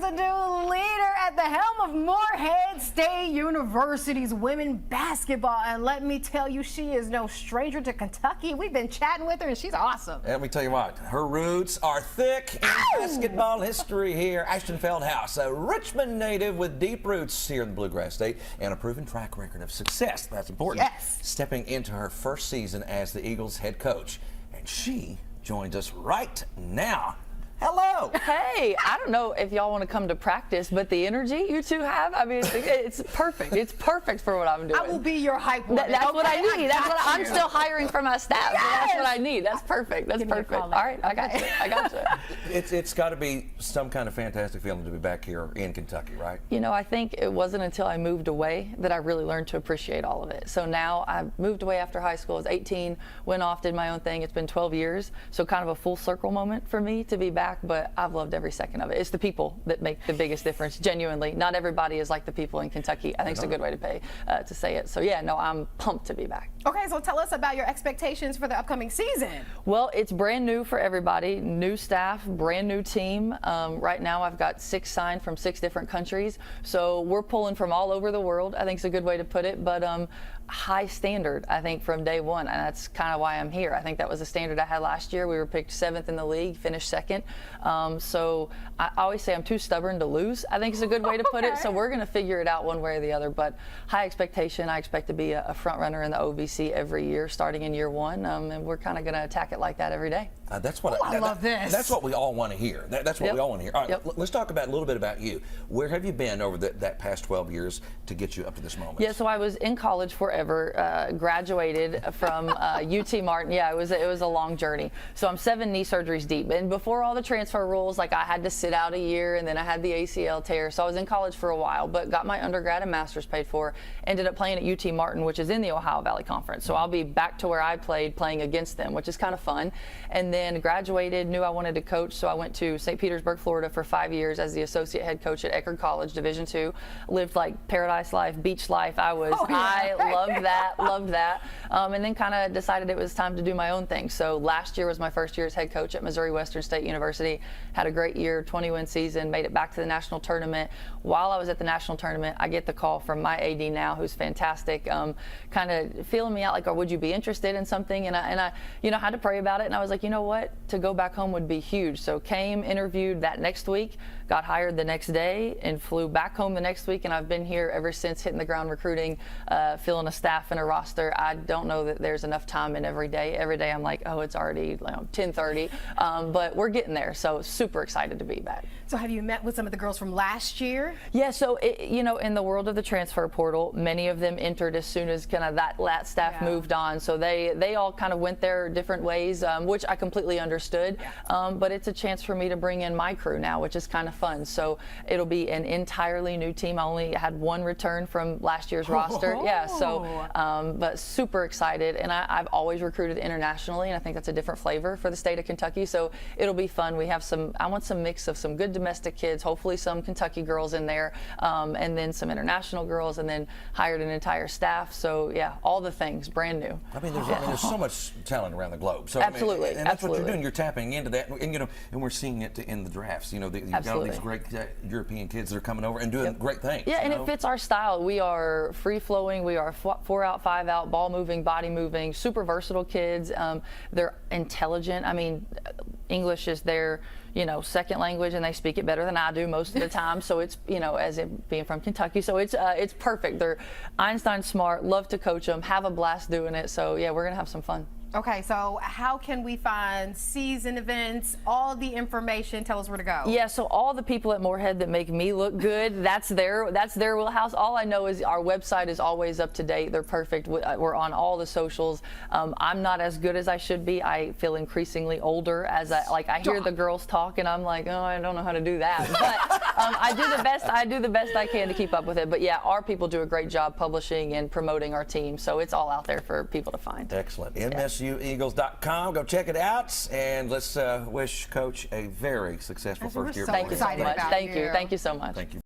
a new leader at the helm of Morehead State University's women basketball. And let me tell you, she is no stranger to Kentucky. We've been chatting with her, and she's awesome. Let me tell you what, her roots are thick in basketball history here. Ashton Feldhaus, a Richmond native with deep roots here in the Bluegrass State and a proven track record of success. That's important. Yes. Stepping into her first season as the Eagles head coach. And she joins us right now. Hello. Hey, I don't know if y'all want to come to practice, but the energy you two have, I mean, it's perfect. It's perfect for what I'm doing. I will be your hype woman. That's what I need. That's what I'm still hiring for my staff. Yes. So that's what I need. That's perfect. That's perfect. All right, I got you. I got you. It's got to be some kind of fantastic feeling to be back here in Kentucky, right? You know, I think it wasn't until I moved away that I really learned to appreciate all of it. So now I moved away after high school. I was 18, went off, did my own thing. It's been 12 years, so kind of a full circle moment for me to be back, but I've loved every second of it. It's the people that make the biggest difference, genuinely. Not everybody is like the people in Kentucky. I think it's a good way to say it. So yeah, no, I'm pumped to be back. Okay, so tell us about your expectations for the upcoming season. Well, it's brand new for everybody. New staff, brand new team. Right now I've got 6 signed from 6 different countries. So we're pulling from all over the world, I think is a good way to put it. But high standard, I think, from day one, and that's kind of why I'm here. I think that was the standard I had last year. We were picked 7th in the league, finished 2nd. So I always say I'm too stubborn to lose, I think is a good way to put it. So we're going to figure it out one way or the other, but high expectation. I expect to be a front runner in the OVC every year, starting in year 1, and we're kind of going to attack it like that every day. That's what I love this. That's what we all want to hear. That's what we all want to hear. All right, Yep. let's talk about a little bit about you. Where have you been over that past 12 years to get you up to this moment? Yeah, so I was in college forever, graduated from UT Martin. Yeah, it was a long journey. So I'm 7 knee surgeries deep, and before all the transfer rules, like I had to sit out a year, and then I had the ACL tear. So I was in college for a while, but got my undergrad and master's paid for. Ended up playing at UT Martin, which is in the Ohio Valley Conference. So I'll be back to where I played, playing against them, which is kind of fun. And then graduated, knew I wanted to coach, so I went to St. Petersburg, Florida for 5 years as the associate head coach at Eckerd College, Division II. Lived like paradise life, beach life. I loved that. And then kind of decided it was time to do my own thing. So last year was my first year as head coach at Missouri Western State University. Had a great year, 20-win season, made it back to the national tournament. While I was at the national tournament, I get the call from my AD now, who's fantastic, kind of feeling me out like, oh, would you be interested in something? And I had to pray about it, and I was like, you know what, to go back home would be huge. So came, interviewed that next week, got hired the next day, and flew back home the next week, and I've been here ever since, hitting the ground recruiting, filling a staff and a roster. I don't know that there's enough time in every day. Every day I'm like, oh, it's already 10:30, but we're getting there, so super excited to be back. So have you met with some of the girls from last year? Yeah, so in the world of the transfer portal, many of them entered as soon as kind of that staff moved on. So they all kind of went their different ways, which I completely understood. But it's a chance for me to bring in my crew now, which is kind of fun. So it'll be an entirely new team. I only had 1 return from last year's roster. Yeah, so but super excited. And I've always recruited internationally, and I think that's a different flavor for the state of Kentucky. So it'll be fun. We have I want some mix of some good domestic kids, hopefully some Kentucky girls in there, and then some international girls, and then hired an entire staff. So yeah, all the things, brand new. I mean, there's so much talent around the globe. So absolutely, I mean, and that's what you're doing. You're tapping into that, and we're seeing it in the drafts. You've got all these great European kids that are coming over and doing great things. Yeah, and it fits our style. We are free flowing. We are 4 out, 5 out, ball moving, body moving, super versatile kids. They're intelligent. I mean, English is their second language, and they speak it better than I do most of the time. So it's as it being from Kentucky, so it's perfect. They're Einstein smart. Love to coach them. Have a blast doing it. So yeah, we're gonna have some fun. Okay, so how can we find season events, all the information? Tell us where to go. Yeah, so all the people at Morehead that make me look good, that's their wheelhouse. All I know is our website is always up to date. They're perfect. We're on all the socials. I'm not as good as I should be. I feel increasingly older as I hear the girls talk, and I'm like, oh, I don't know how to do that. But I do the best I can to keep up with it. But yeah, our people do a great job publishing and promoting our team, so it's all out there for people to find. Excellent. MSUeagles.com. Go check it out, and let's wish Coach a very successful first year. Thank you so much. Thank you so much. Thank you.